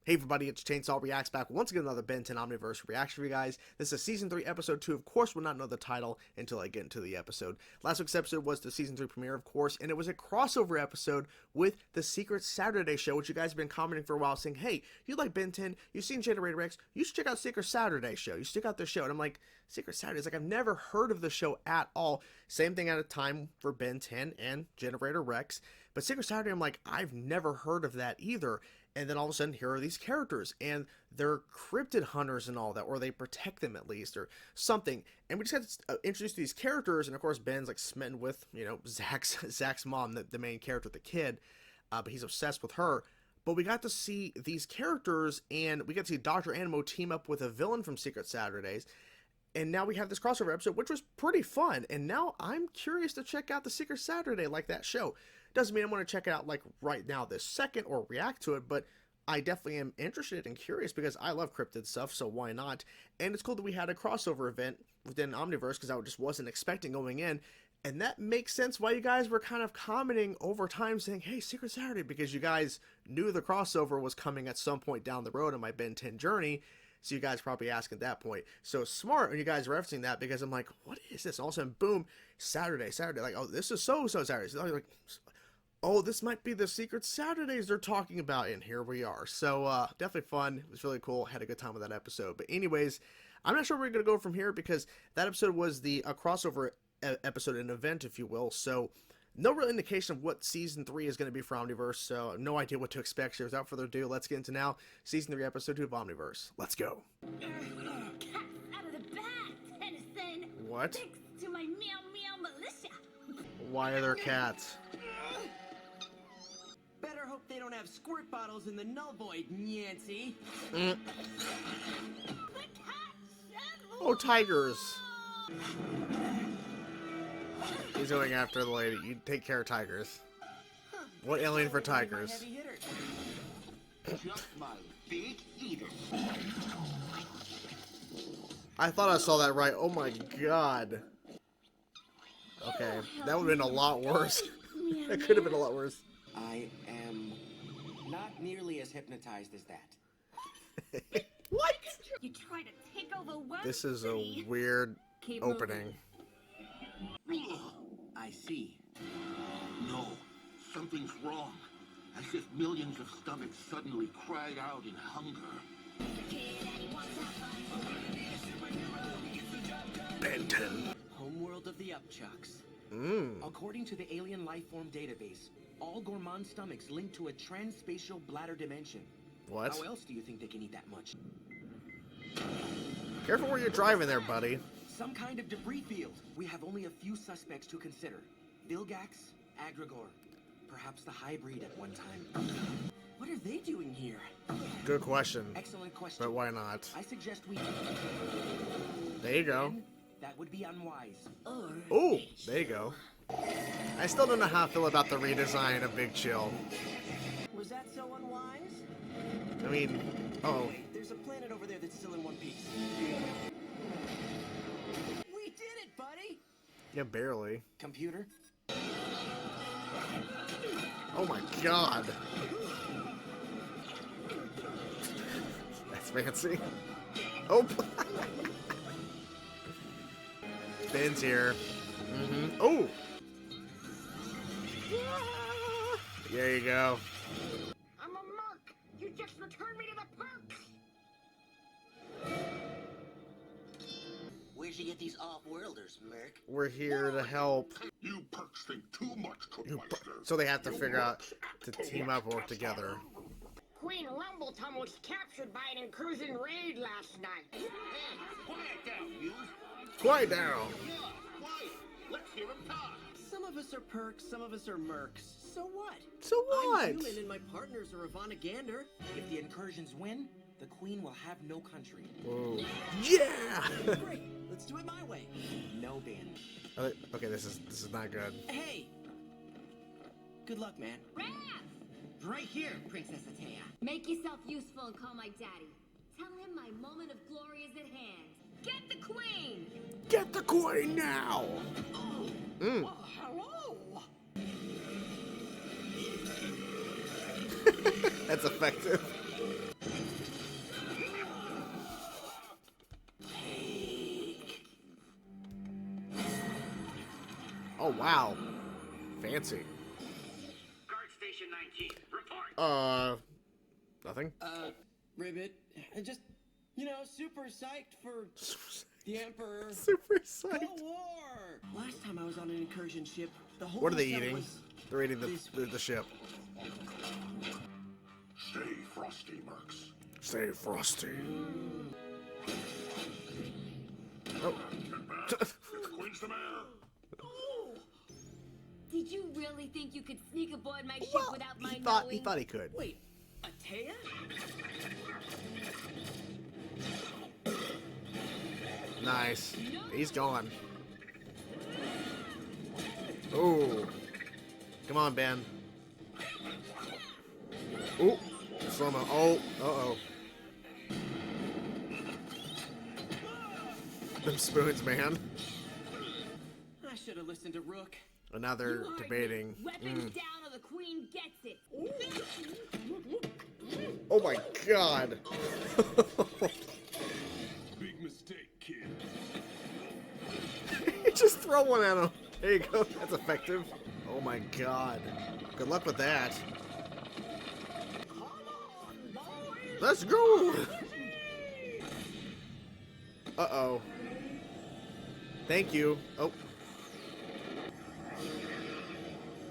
Hey everybody, it's Chainsaw Reacts back once again, another Ben 10 Omniverse reaction for you guys. This is Season 3, Episode 2. Of course, we'll not know the title until I get into the episode. Last week's episode was the Season 3 premiere, of course, and it was a crossover episode with the Secret Saturday show, which you guys have been commenting for a while, saying, hey, you like Ben 10, you've seen Generator X, you should check out Secret Saturday show, you should check out their show. And I'm like, Secret Saturday? It's like, I've never heard of the show at all. Same thing at a time for Ben 10 and Generator Rex. But Secret Saturday, I'm like, I've never heard of that either. And then all of a sudden, here are these characters, and they're cryptid hunters and all that, or they protect them at least, or something. And we just got introduced to these characters, and of course, Ben's like smitten with, you know, Zach's mom, the main character, the kid, but he's obsessed with her. But we got to see these characters, and we got to see Dr. Animo team up with a villain from Secret Saturdays. And now we have this crossover episode, which was pretty fun. And now I'm curious to check out the Secret Saturday, like that show. Doesn't mean I'm going to check it out like right now this second or react to it, but I definitely am interested and curious because I love cryptid stuff, so why not? And it's cool that we had a crossover event within Omniverse because I just wasn't expecting going in. And that makes sense why you guys were kind of commenting over time saying, hey, Secret Saturday, because you guys knew the crossover was coming at some point down the road on my Ben 10 journey. So you guys probably ask at that point. So smart when you guys referencing that because I'm like, what is this? All of a sudden, boom, Saturday. Like, oh, this is so Saturday. So like, oh, this might be the Secret Saturdays they're talking about, and here we are. So definitely fun. It was really cool. Had a good time with that episode. But anyways, I'm not sure where we're gonna go from here because that episode was the crossover episode, an event, if you will. So no real indication of what Season 3 is going to be for Omniverse, so no idea what to expect. So without further ado, let's get into now Season 3, Episode 2 of Omniverse. Let's go. Cats out of the bag, Tennyson. What? Thanks to my meow meow militia. Why are there cats? Better hope they don't have squirt bottles in the null void, Nancy. The cat shed. Oh, tigers. He's going after the lady. You take care of tigers. What alien for tigers? Just my big eater. I thought I saw that right. Oh my god. Okay, that would have been a lot worse. That could have been a lot worse. I am not nearly as hypnotized as that. What? You try to take over one This is a city. weird Keep opening. I see. No, something's wrong. As if millions of stomachs suddenly cried out in hunger. Ben 10. Homeworld of the Upchucks. Mmm. According to the alien lifeform database, all gourmand stomachs link to a transspatial bladder dimension. What? How else do you think they can eat that much? Careful where you're driving there, buddy. Some kind of debris field. We have only a few suspects to consider. Vilgax, Agrigor, perhaps the hybrid at one time. What are they doing here? Good question. Excellent question. But why not? I suggest we... There you go. That would be unwise. Oh, there you go. I still don't know how I feel about the redesign of Big Chill. Was that so unwise? I mean, oh. Wait, there's a planet over there that's still in one piece. We did it, buddy! Yeah, barely. Computer? Oh my god. That's fancy. Oh. Ben's here. Oh. There you go. I'm a merc. You just returned me to the perks. Where'd you get these off-worlders, Merc? We're here to help. You perks think too much, Cookmeister. So they have to figure out to team up or work together. Queen Rumbletum was captured by an Incursion raid last night. Hey, quiet down, you. Quiet down. Yeah, quiet. Let's hear him talk. Some of us are perks, some of us are mercs. So what? So what? I'm human and my partners are Ivana Gander. If the Incursions win, the Queen will have no country. Whoa. Yeah. Great, let's do it my way. No, Ben. Okay, this is not good. Hey! Good luck, man. Raph! Right here, Princess Atea. Make yourself useful and call my daddy. Tell him my moment of glory is at hand. Get the queen! Get the coin now. Hello! That's effective. Oh, wow. Fancy. Guard Station 19, report. Nothing. Ribbit, just, super psyched for the Emperor. Super psyched. Go war! Last time I was on an Incursion ship, the whole What are they setup eating? was They're eating this the ship. Stay frosty, Mercs. Stay frosty. Oh. Queen's the mayor. Did you really think you could sneak aboard my ship Well, without my he knowing? thought he could. Wait, a Taya? Nice. He's gone. Oh. Come on, Ben. Oh. Slow-mo. Oh. Uh-oh. Them spoons, man. I should have listened to Rook. And now they're You heard me. debating. Weapons down or the queen gets it. Oh my god. Big mistake, kid. Just throw one at him. There you go. That's effective. Oh my god. Good luck with that. Let's go. Uh-oh. Thank you. Oh.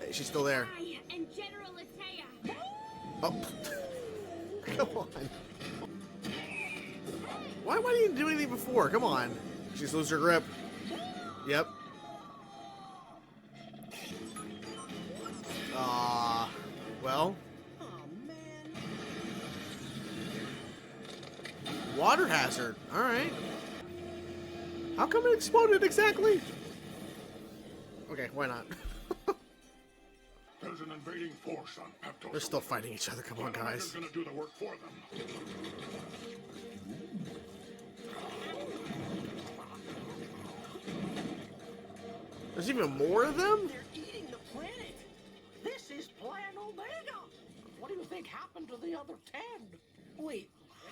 Hey, she's still there. I and General Atea. Oh. Come on. Why didn't you do anything before? Come on. She's lose her grip. Yep. Well. Oh, man. Water hazard. Alright. How come it exploded exactly? Okay, why not? There's an invading force on Pepto. They're still fighting each other. Come on, guys. Gonna do the work for them. There's even more of them? They're eating the planet. This is Plan Omega. What do you think happened to the other 10? Wait,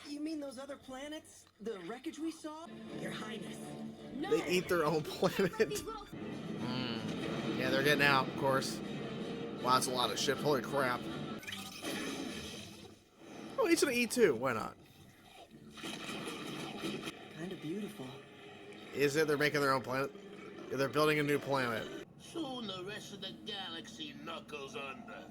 you mean those other planets? The wreckage we saw? Your Highness. No. They eat their own planet. Yeah, they're getting out, of course. Wow, that's a lot of ships. Holy crap. Oh, each gonna eat too. Why not? Kind of beautiful. Is it? They're making their own planet? Yeah, they're building a new planet. Soon the rest of the galaxy knuckles under,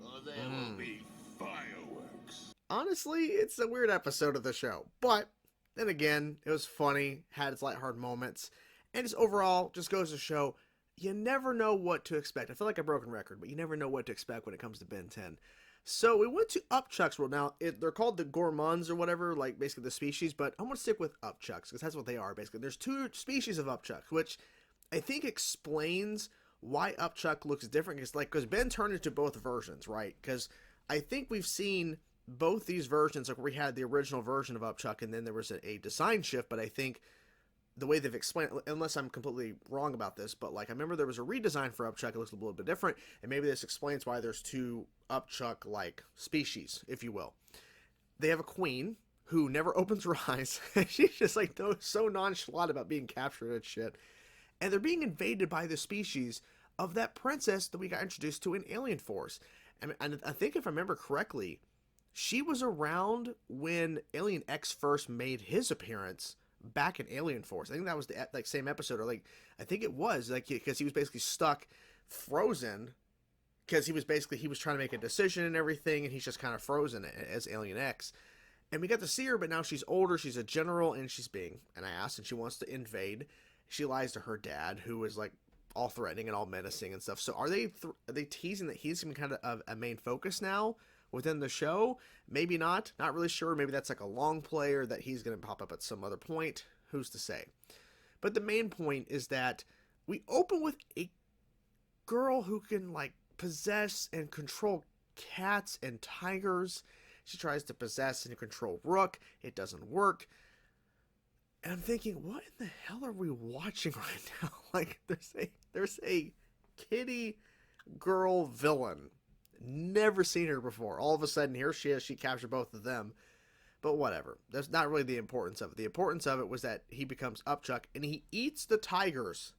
or there will be fireworks. Honestly, it's a weird episode of the show. But, then again, it was funny, had its lighthearted moments, and just overall, just goes to show, you never know what to expect. I feel like a broken record, but you never know what to expect when it comes to Ben 10. So we went to Upchuck's world. Now, they're called the Gourmands or whatever, like basically the species, but I'm going to stick with Upchucks because that's what they are, basically. There's two species of Upchucks, which I think explains why Upchuck looks different. It's like, because Ben turned into both versions, right? Because I think we've seen both these versions. Like, we had the original version of Upchuck, and then there was a design shift, but I think the way they've explained, unless I'm completely wrong about this, but like I remember there was a redesign for Upchuck. It looks a little bit different, and maybe this explains why there's two Upchuck-like species, if you will. They have a queen who never opens her eyes. She's just like so nonchalant about being captured and shit. And they're being invaded by the species of that princess that we got introduced to in Alien Force. And I think if I remember correctly, she was around when Alien X first made his appearance back in Alien Force. I think that was the same episode, or like I think it was like because he was basically stuck frozen because he was trying to make a decision and everything, and he's just kind of frozen as Alien X. And we got to see her, but now she's older, she's a general, and she's being an ass, and she wants to invade. She lies to her dad, who is like all threatening and all menacing and stuff. So are they teasing that he's kind of a main focus now within the show? Maybe not. Not really sure. Maybe that's like a long play, or that he's going to pop up at some other point. Who's to say? But the main point is that we open with a girl who can like possess and control cats and tigers. She tries to possess and control Rook. It doesn't work. And I'm thinking, what in the hell are we watching right now? Like, there's a kitty girl villain. Never seen her before. All of a sudden, here she is. She captured both of them. But whatever. That's not really the importance of it. The importance of it was that he becomes Upchuck, and he eats the tigers.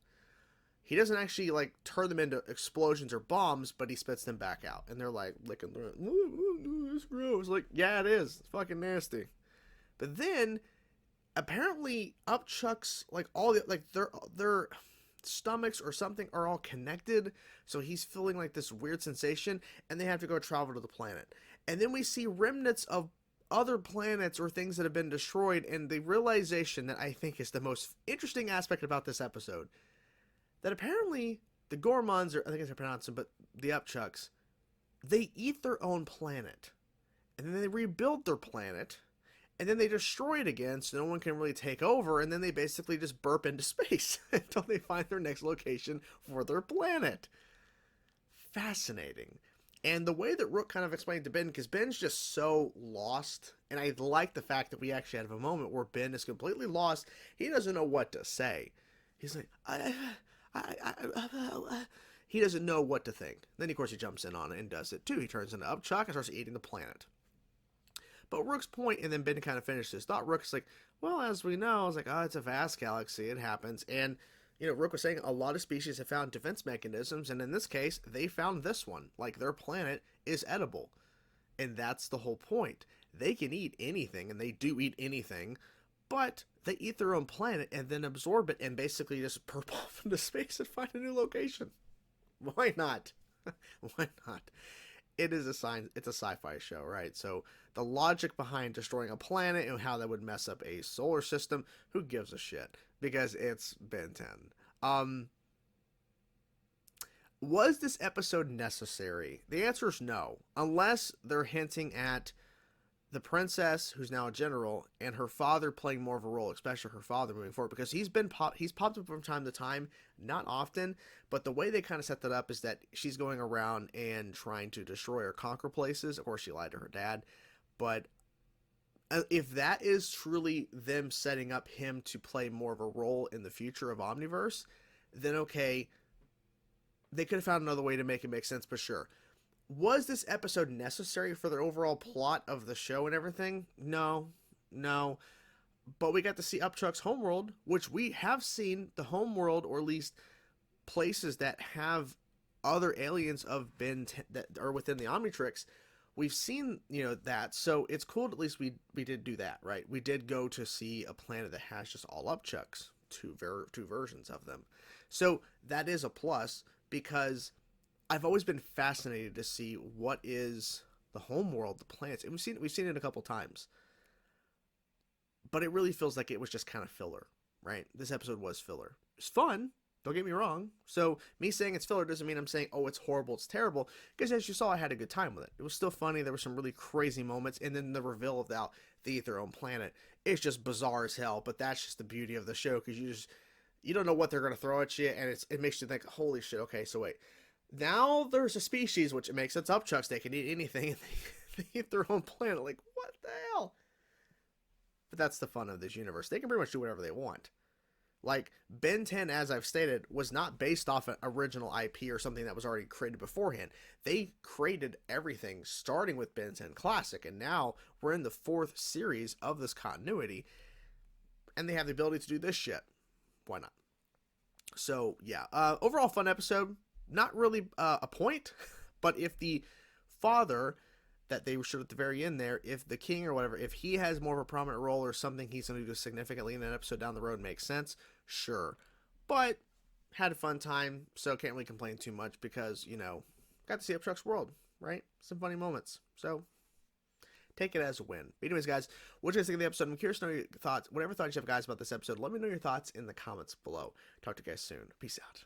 he doesn't actually like turn them into explosions or bombs, but he spits them back out, and they're like licking through it. It's gross. Like, yeah, it is. It's fucking nasty. But then apparently Upchuck's like all the like their stomachs or something are all connected, so he's feeling like this weird sensation, and they have to go travel to the planet. And then we see remnants of other planets or things that have been destroyed, and the realization that I think is the most interesting aspect about this episode, that apparently the Gormons, or I think I pronounce them, but the Upchucks, they eat their own planet, and then they rebuild their planet, and then they destroy it again so no one can really take over, and then they basically just burp into space until they find their next location for their planet. Fascinating. And the way that Rook kind of explained to Ben, because Ben's just so lost, and I like the fact that we actually have a moment where Ben is completely lost. He doesn't know what to say. He's like, he doesn't know what to think. Then, of course, he jumps in on it and does it too. He turns into Upchuck and starts eating the planet. But Rook's point, and then Ben kind of finished his thought. Rook's like, well, as we know, it's like, oh, it's a vast galaxy. It happens. And, you know, Rook was saying a lot of species have found defense mechanisms, and in this case, they found this one. Like, their planet is edible. And that's the whole point. They can eat anything, and they do eat anything, but they eat their own planet and then absorb it and basically just burp off into space and find a new location. Why not? Why not? It is it's a sci-fi show, right? So the logic behind destroying a planet and how that would mess up a solar system, who gives a shit? Because it's Ben 10. Was this episode necessary? The answer is no, unless they're hinting at the princess, who's now a general, and her father playing more of a role, especially her father moving forward, because he's popped up from time to time, not often, but the way they kind of set that up is that she's going around and trying to destroy or conquer places. Of course, she lied to her dad, but if that is truly them setting up him to play more of a role in the future of Omniverse, then okay, they could have found another way to make it make sense, but sure. Was this episode necessary for the overall plot of the show and everything? No. But we got to see Upchuck's homeworld, which we have seen the homeworld, or at least places that have other aliens of Ben that are within the Omnitrix. We've seen, you know, that. So it's cool at least we did do that, right? We did go to see a planet that has just all Upchucks, two versions of them. So that is a plus, because I've always been fascinated to see what is the homeworld, the planets. And we've seen it a couple times. But it really feels like it was just kind of filler, right? This episode was filler. It's fun, don't get me wrong. So me saying it's filler doesn't mean I'm saying, oh, it's horrible, it's terrible. Because as you saw, I had a good time with it. It was still funny. There were some really crazy moments. And then the reveal of that they eat their own planet. It's just bizarre as hell. But that's just the beauty of the show, because you don't know what they're going to throw at you. And it makes you think, holy shit, okay, so wait. Now there's a species, which it makes sense, Upchucks, they can eat anything, and they eat their own planet. Like, what the hell? But that's the fun of this universe. They can pretty much do whatever they want. Like, Ben 10, as I've stated, was not based off an original IP or something that was already created beforehand. They created everything, starting with Ben 10 Classic, and now we're in the 4th series of this continuity, and they have the ability to do this shit. Why not? So, yeah. Overall fun episode. Not really a point, but if the father that they showed at the very end there, if the king or whatever, if he has more of a prominent role or something he's going to do significantly in an episode down the road makes sense, sure. But had a fun time, so can't really complain too much because, you know, got to see Upchuck's world, right? Some funny moments. So take it as a win. But anyways, guys, what do you guys think of the episode? I'm curious to know your thoughts. Whatever thoughts you have, guys, about this episode, let me know your thoughts in the comments below. Talk to you guys soon. Peace out.